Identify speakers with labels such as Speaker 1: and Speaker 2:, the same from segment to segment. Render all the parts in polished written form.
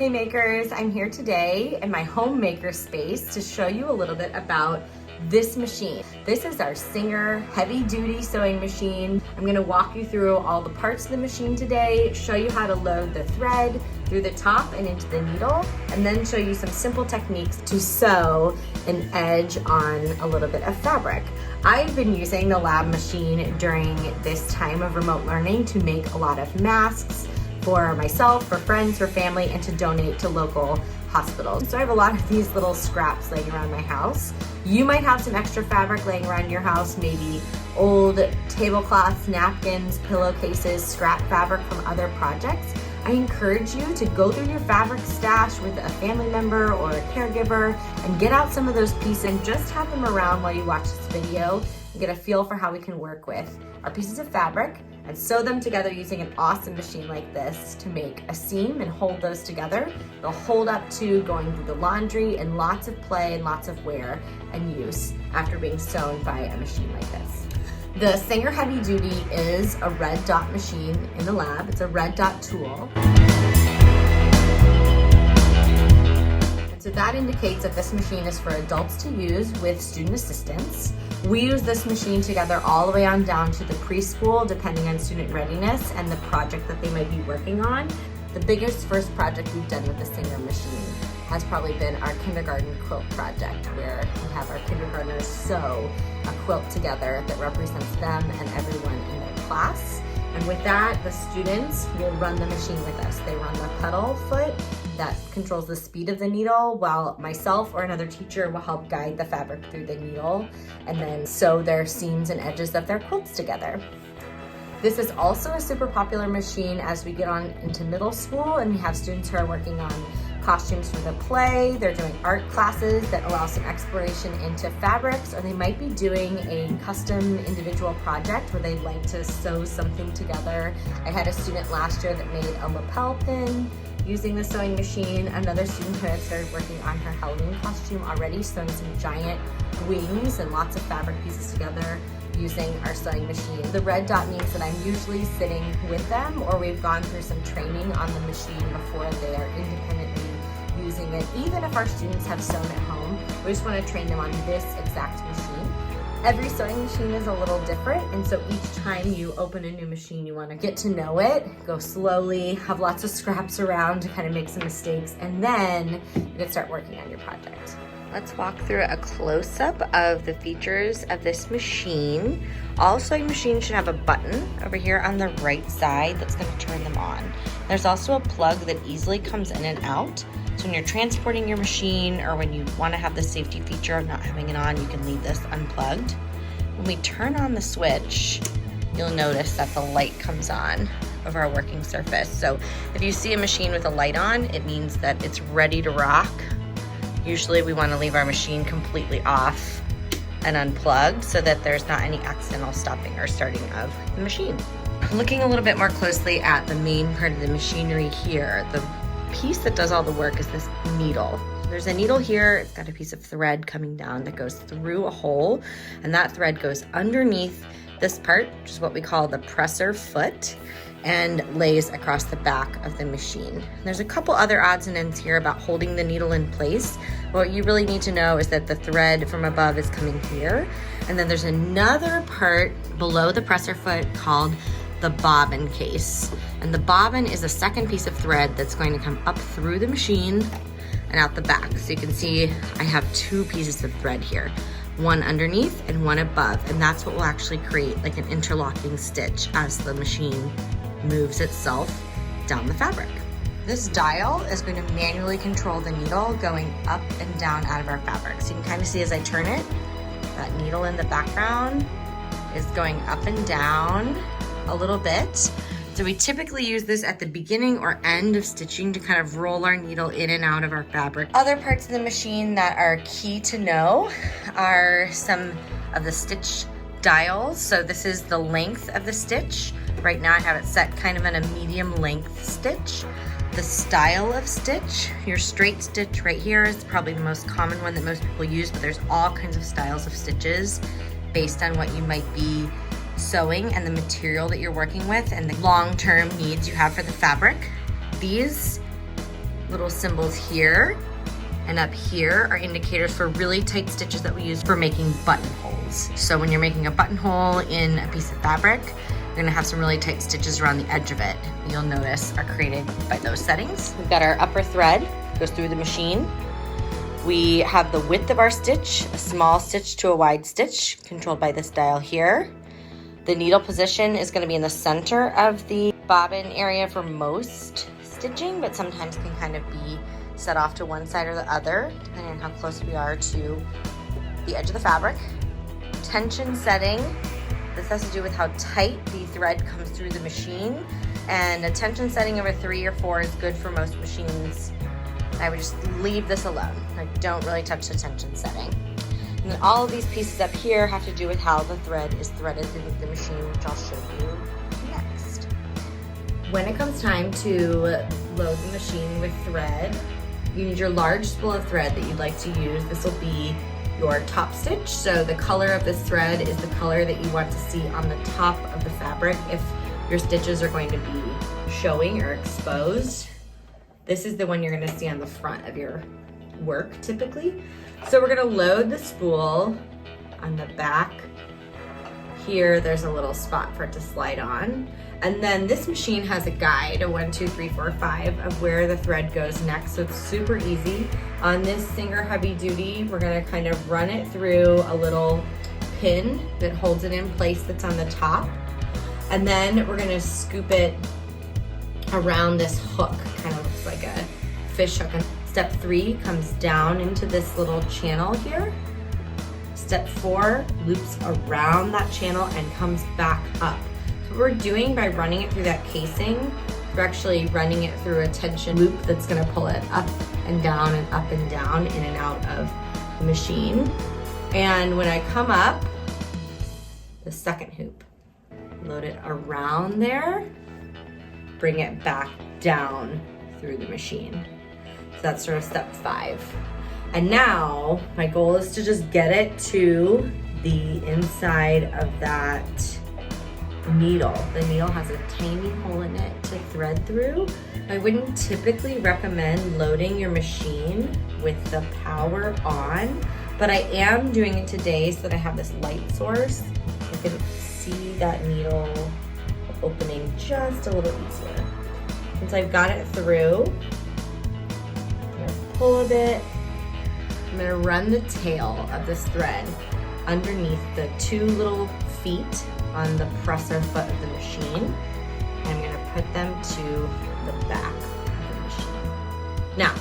Speaker 1: Hey makers, I'm here today in my home maker space to show you a little bit about this machine. This is our Singer heavy duty sewing machine. I'm gonna walk you through all the parts of the machine today, show you how to load the thread through the top and into the needle, and then show you some simple techniques to sew an edge on a little bit of fabric. I've been using the lab machine during this time of remote learning to make a lot of masks for myself, for friends, for family, and to donate to local hospitals. So I have a lot of these little scraps laying around my house. You might have some extra fabric laying around your house, maybe old tablecloths, napkins, pillowcases, scrap fabric from other projects. I encourage you to go through your fabric stash with a family member or a caregiver and get out some of those pieces and just have them around while you watch this video and get a feel for how we can work with our pieces of fabric and sew them together using an awesome machine like this to make a seam and hold those together. They'll hold up to going through the laundry and lots of play and lots of wear and use after being sewn by a machine like this. The Singer Heavy Duty is a red dot machine in the lab. It's a red dot tool. And so that indicates that this machine is for adults to use with student assistance. We use this machine together all the way on down to the preschool, depending on student readiness and the project that they might be working on. The biggest first project we've done with the Singer machine has probably been our kindergarten quilt project, where we have our kindergartners sew a quilt together that represents them and everyone in their class. And with that, the students will run the machine with us. They run the pedal foot that controls the speed of the needle, while myself or another teacher will help guide the fabric through the needle and then sew their seams and edges of their quilts together. This is also a super popular machine as we get on into middle school and we have students who are working on costumes for the play. They're doing art classes that allow some exploration into fabrics, or they might be doing a custom individual project where they'd like to sew something together. I had a student last year that made a lapel pin using the sewing machine. Another student who had started working on her Halloween costume already, sewing some giant wings and lots of fabric pieces together using our sewing machine. The red dot means that I'm usually sitting with them, or we've gone through some training on the machine before they are independently using it. Even if our students have sewn at home, we just want to train them on this exact machine. Every sewing machine is a little different, and so each time you open a new machine, you want to get to know it, go slowly, have lots of scraps around to kind of make some mistakes, and then you can start working on your project. Let's walk through a close-up of the features of this machine. All sewing machines should have a button over here on the right side that's going to turn them on. There's also a plug that easily comes in and out. So when you're transporting your machine, or when you want to have the safety feature of not having it on, you can leave this unplugged. When we turn on the switch, you'll notice that the light comes on of our working surface. So if you see a machine with a light on, it means that it's ready to rock. Usually we want to leave our machine completely off and unplugged so that there's not any accidental stopping or starting of the machine. Looking a little bit more closely at the main part of the machinery here, the piece that does all the work is this needle. There's a needle here. It's got a piece of thread coming down that goes through a hole, and that thread goes underneath this part, which is what we call the presser foot, and lays across the back of the machine. There's a couple other odds and ends here about holding the needle in place. What you really need to know is that the thread from above is coming here, and then there's another part below the presser foot called the bobbin case. And the bobbin is a second piece of thread that's going to come up through the machine and out the back. So you can see I have two pieces of thread here, one underneath and one above, and that's what will actually create like an interlocking stitch as the machine moves itself down the fabric. This dial is going to manually control the needle going up and down out of our fabric. So you can kind of see as I turn it, that needle in the background is going up and down a little bit. So we typically use this at the beginning or end of stitching to kind of roll our needle in and out of our fabric. Other parts of the machine that are key to know are some of the stitch dials. So this is the length of the stitch. Right now I have it set kind of in a medium length stitch. The style of stitch, your straight stitch right here is probably the most common one that most people use, but there's all kinds of styles of stitches based on what you might be sewing and the material that you're working with and the long-term needs you have for the fabric. These little symbols here and up here are indicators for really tight stitches that we use for making buttonholes. So when you're making a buttonhole in a piece of fabric, you're gonna have some really tight stitches around the edge of it. You'll notice are created by those settings. We've got our upper thread, goes through the machine. We have the width of our stitch, a small stitch to a wide stitch, controlled by this dial here. The needle position is gonna be in the center of the bobbin area for most stitching, but sometimes can kind of be set off to one side or the other, depending on how close we are to the edge of the fabric. Tension setting, this has to do with how tight the thread comes through the machine, and a tension setting of a 3 or 4 is good for most machines. I would just leave this alone. I don't really touch the tension setting. And then all of these pieces up here have to do with how the thread is threaded through the machine, which I'll show you next. When it comes time to load the machine with thread, you need your large spool of thread that you'd like to use. This will be your top stitch. So the color of this thread is the color that you want to see on the top of the fabric if your stitches are going to be showing or exposed. This is the one you're gonna see on the front of your work typically. So we're gonna load the spool on the back. Here, there's a little spot for it to slide on. And then this machine has a guide, a 1, 2, 3, 4, 5 of where the thread goes next. So it's super easy. On this Singer Heavy Duty, we're gonna kind of run it through a little pin that holds it in place that's on the top. And then we're gonna scoop it around this hook, kind of looks like a fish hook. And step 3 comes down into this little channel here. Step 4 loops around that channel and comes back up. So what we're doing by running it through that casing, we're actually running it through a tension loop that's gonna pull it up and down and up and down, in and out of the machine. And when I come up, the second hoop, load it around there, bring it back down through the machine. So that's sort of step 5. And now my goal is to just get it to the inside of that needle. The needle has a tiny hole in it to thread through. I wouldn't typically recommend loading your machine with the power on, but I am doing it today so that I have this light source. I can see that needle opening just a little easier. Once I've got it through, I'm gonna pull a bit. I'm gonna run the tail of this thread underneath the 2 little feet on the presser foot of the machine. And I'm gonna put them to the back of the machine. Now,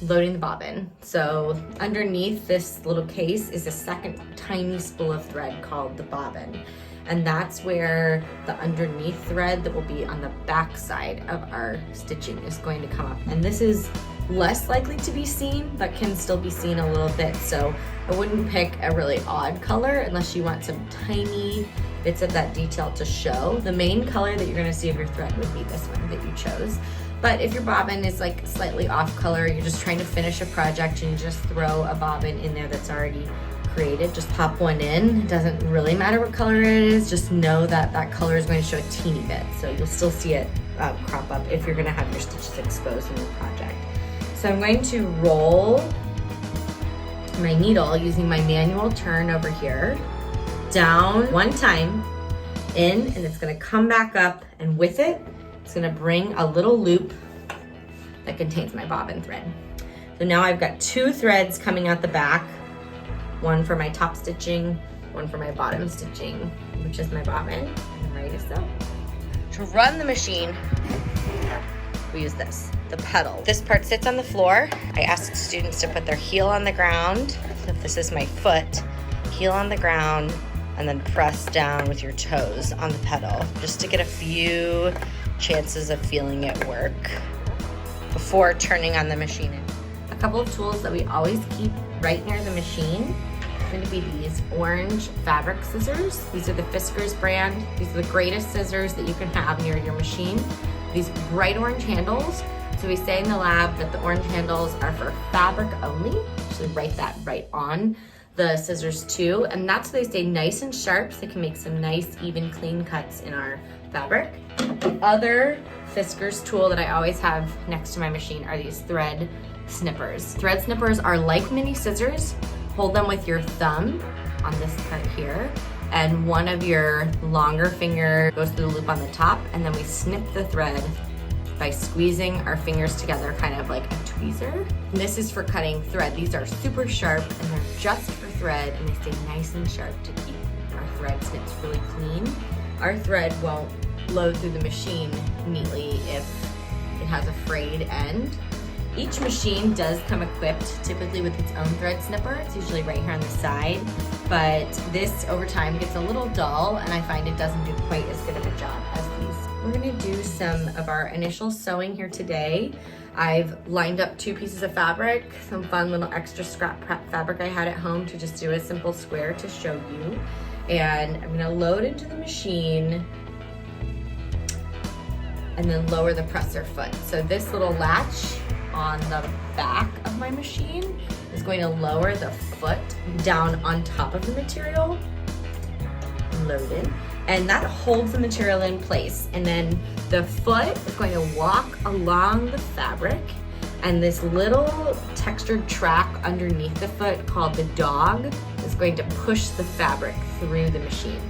Speaker 1: loading the bobbin. So underneath this little case is a second tiny spool of thread called the bobbin. And that's where the underneath thread that will be on the back side of our stitching is going to come up. And this is less likely to be seen, but can still be seen a little bit. So I wouldn't pick a really odd color unless you want some tiny bits of that detail to show. The main color that you're gonna see of your thread would be this one that you chose. But if your bobbin is like slightly off color, you're just trying to finish a project and you just throw a bobbin in there that's already created, just pop one in. It doesn't really matter what color it is, just know that that color is going to show a teeny bit. So you'll still see it crop up if you're gonna have your stitches exposed in your project. So I'm going to roll my needle using my manual turn over here, down 1 time, in, and it's gonna come back up, and with it, it's gonna bring a little loop that contains my bobbin thread. So now I've got 2 threads coming out the back, one for my top stitching, one for my bottom stitching, which is my bobbin, and I'm ready to sew. To run the machine, we use this, the pedal. This part sits on the floor. I ask students to put their heel on the ground. If this is my foot, heel on the ground, and then press down with your toes on the pedal, just to get a few chances of feeling it work before turning on the machine. A couple of tools that we always keep right near the machine are going to be these orange fabric scissors. These are the Fiskars brand. These are the greatest scissors that you can have near your machine. These bright orange handles. So we say in the lab that the orange handles are for fabric only. Actually write that right on the scissors too, and that's so they stay nice and sharp so they can make some nice, even, clean cuts in our fabric. The other Fiskars tool that I always have next to my machine are these thread snippers. Thread snippers are like mini scissors. Hold them with your thumb on this part here, and one of your longer finger goes through the loop on the top, and then we snip the thread by squeezing our fingers together, kind of like a tweezer. And this is for cutting thread. These are super sharp and they're just for thread, and they stay nice and sharp to keep our thread snips really clean. Our thread won't flow through the machine neatly if it has a frayed end. Each machine does come equipped typically with its own thread snipper. It's usually right here on the side, but this over time gets a little dull, and I find it doesn't do quite as good of a job as these. We're gonna do some of our initial sewing here today. I've lined up 2 pieces of fabric, some fun little extra scrap fabric I had at home to just do a simple square to show you. And I'm gonna load into the machine and then lower the presser foot. So this little latch on the back of my machine is going to lower the foot down on top of the material. Loaded. And that holds the material in place. And then the foot is going to walk along the fabric, and this little textured track underneath the foot called the dog is going to push the fabric through the machine.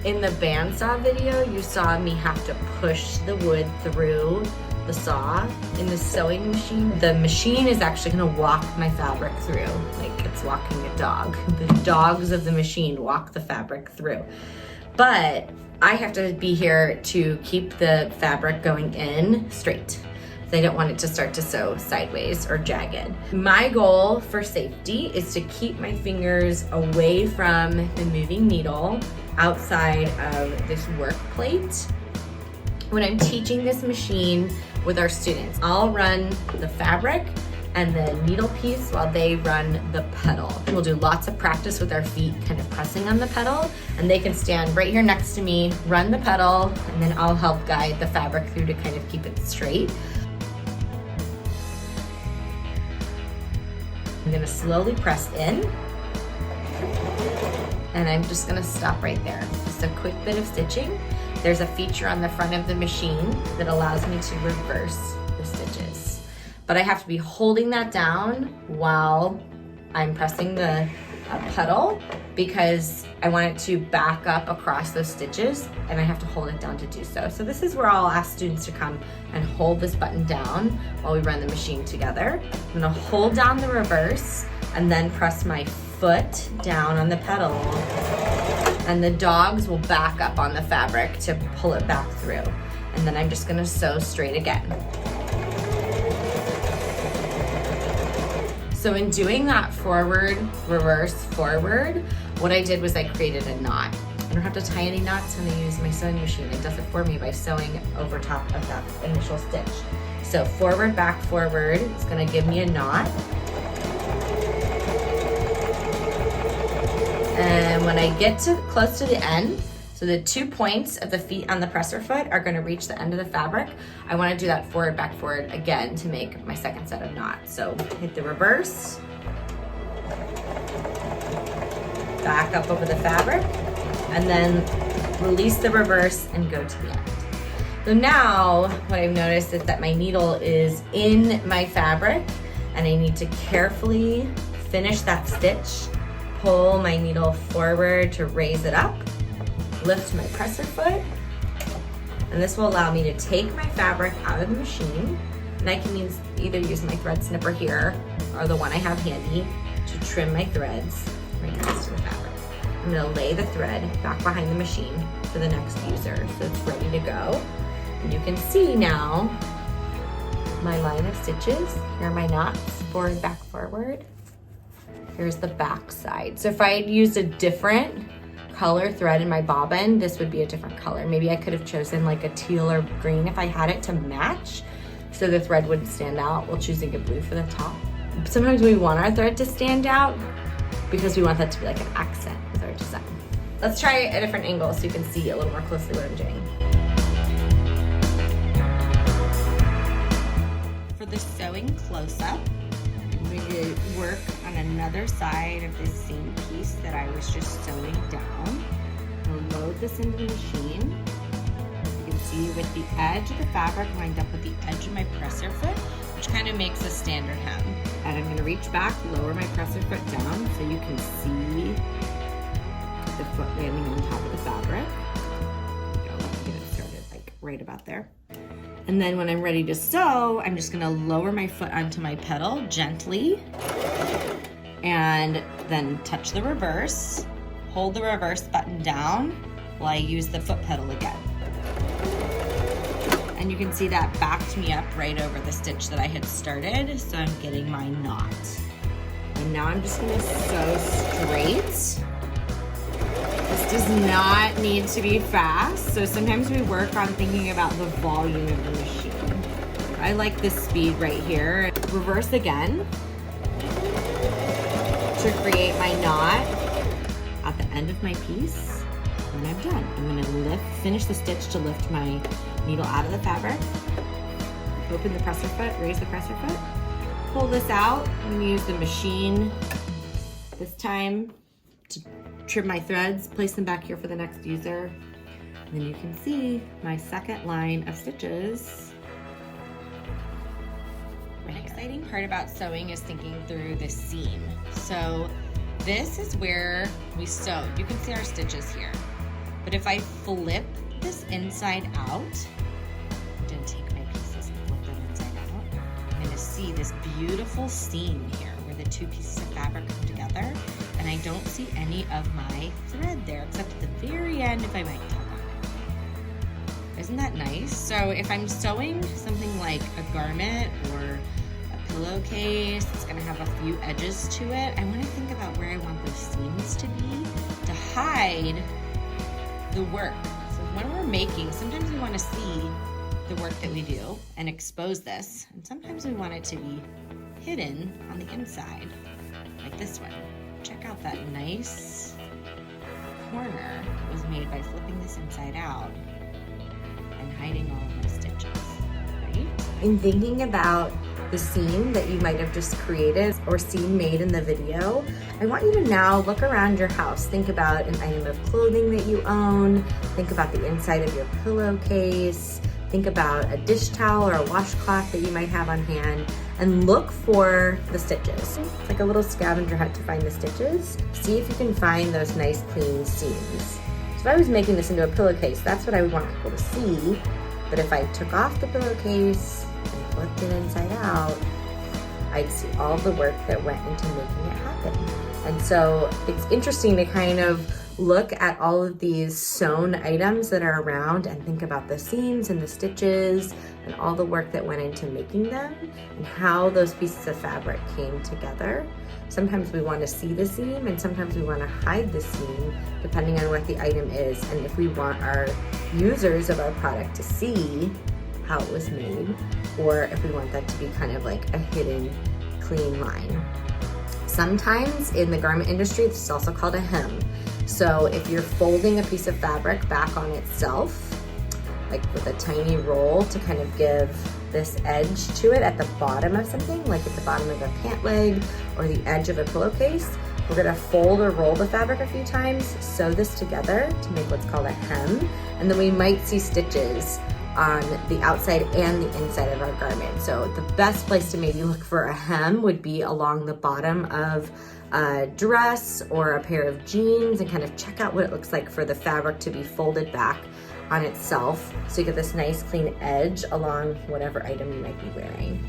Speaker 1: In the bandsaw video, you saw me have to push the wood through the saw. In the sewing machine, the machine is actually gonna walk my fabric through, like it's walking a dog. The dogs of the machine walk the fabric through. But I have to be here to keep the fabric going in straight. They don't want it to start to sew sideways or jagged. My goal for safety is to keep my fingers away from the moving needle outside of this work plate. When I'm teaching this machine with our students, I'll run the fabric and the needle piece while they run the pedal. We'll do lots of practice with our feet kind of pressing on the pedal, and they can stand right here next to me, run the pedal, and then I'll help guide the fabric through to kind of keep it straight. I'm gonna slowly press in, and I'm just gonna stop right there. Just a quick bit of stitching. There's a feature on the front of the machine that allows me to reverse the stitches. But I have to be holding that down while I'm pressing the pedal, because I want it to back up across those stitches, and I have to hold it down to do so. So this is where I'll ask students to come and hold this button down while we run the machine together. I'm gonna hold down the reverse and then press my foot down on the pedal, and the dogs will back up on the fabric to pull it back through. And then I'm just gonna sew straight again. So in doing that forward, reverse, forward, what I did was I created a knot. I don't have to tie any knots when I use my sewing machine. It does it for me by sewing over top of that initial stitch. So forward, back, forward, it's gonna give me a knot. And when I get to close to the end, so the 2 points of the feet on the presser foot are gonna reach the end of the fabric, I wanna do that forward, back, forward again to make my second set of knots. So hit the reverse, back up over the fabric, and then release the reverse and go to the end. So now what I've noticed is that my needle is in my fabric, and I need to carefully finish that stitch, pull my needle forward to raise it up, lift my presser foot, and this will allow me to take my fabric out of the machine, and I can either use my thread snipper here or the one I have handy to trim my threads right next to the fabric. I'm gonna lay the thread back behind the machine for the next user so it's ready to go. And you can see now my line of stitches. Here are my knots, forward, back, forward. Here's the back side. So if I had used a different color thread in my bobbin, this would be a different color. Maybe I could have chosen like a teal or green if I had it to match, so the thread wouldn't stand out while choosing a blue for the top. Sometimes we want our thread to stand out because we want that to be like an accent with our design. Let's try a different angle so you can see a little more closely what I'm doing. For the sewing close-up, I'm going to do to work on another side of this same piece that I was just sewing down. I'll load this into the machine. You can see with the edge of the fabric lined up with the edge of my presser foot, which kind of makes a standard hem. And I'm gonna reach back, lower my presser foot down so you can see the foot landing on top of the fabric. Let's get it started like right about there. And then when I'm ready to sew, I'm just gonna lower my foot onto my pedal gently and then touch the reverse, hold the reverse button down while I use the foot pedal again. And you can see that backed me up right over the stitch that I had started, so I'm getting my knot. And now I'm just gonna sew straight. This does not need to be fast, so sometimes we work on thinking about the volume of the machine. I like this speed right here. Reverse again to create my knot at the end of my piece, and I'm done. I'm gonna finish the stitch to lift my needle out of the fabric, open the presser foot, raise the presser foot, pull this out. I'm gonna use the machine this time to trim my threads, place them back here for the next user. And then you can see my second line of stitches. An exciting part about sewing is thinking through the seam. So this is where we sew. You can see our stitches here. But if I flip this inside out, I'm gonna take my pieces and flip them inside out, I'm gonna see this beautiful seam here where the two pieces of fabric come together, and I don't see any of my thread there except at the very end if I might tug on it. Isn't that nice? So if I'm sewing something like a garment or a pillowcase, it's gonna have a few edges to it, I wanna think about where I want those seams to be to hide the work. So when we're making, sometimes we want to see the work that we do and expose this, and sometimes we want it to be hidden on the inside, like this one. Check out that nice corner that was made by flipping this inside out and hiding all of my stitches, right? In thinking about the seam that you might have just created or seen made in the video, I want you to now look around your house. Think about an item of clothing that you own. Think about the inside of your pillowcase. Think about a dish towel or a washcloth that you might have on hand, and look for the stitches. It's like a little scavenger hunt to find the stitches. See if you can find those nice clean seams. So if I was making this into a pillowcase, that's what I would want people to see. But if I took off the pillowcase and flipped it inside out, I'd see all the work that went into making it happen. And so it's interesting to kind of look at all of these sewn items that are around and think about the seams and the stitches and all the work that went into making them and how those pieces of fabric came together. Sometimes we want to see the seam and sometimes we want to hide the seam depending on what the item is, and if we want our users of our product to see how it was made, or if we want that to be kind of like a hidden clean line. Sometimes in the garment industry, this is also called a hem. So if you're folding a piece of fabric back on itself, like with a tiny roll to kind of give this edge to it at the bottom of something, like at the bottom of a pant leg or the edge of a pillowcase, we're gonna fold or roll the fabric a few times, sew this together to make what's called a hem, and then we might see stitches on the outside and the inside of our garment. So the best place to maybe look for a hem would be along the bottom of a dress or a pair of jeans, and kind of check out what it looks like for the fabric to be folded back on itself so you get this nice clean edge along whatever item you might be wearing.